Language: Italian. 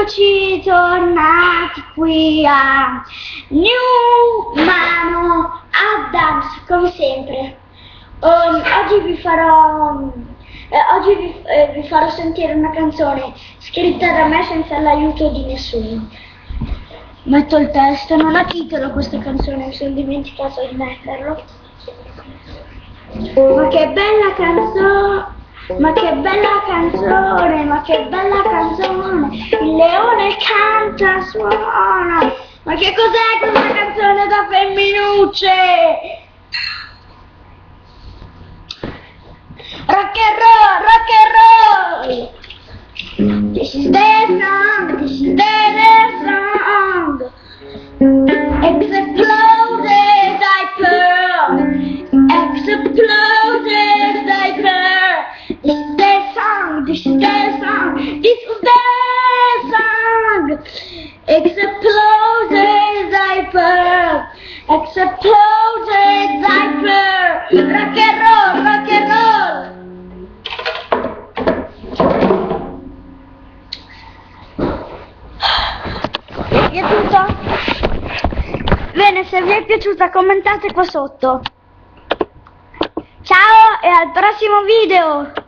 Eccoci tornati qui a New Mano Adams, come sempre. Oggi vi farò sentire una canzone scritta da me senza l'aiuto di nessuno. Metto il testo, non ha titolo questa canzone, mi sono dimenticato di metterlo. Ma che bella canzone! Ma che bella canzone, ma che bella canzone, il leone canta, suona, ma che cos'è questa canzone da femminucce? Rock and roll, rock and roll, this is the song, this is the song, exploded diaper, exploded diaper. This is the song, this is the song, this is the song. Exploded diaper, exploded diaper. Rock and roll, rock and roll. Vi è piaciuto? Bene, se vi è piaciuta commentate qua sotto. Ciao e al prossimo video!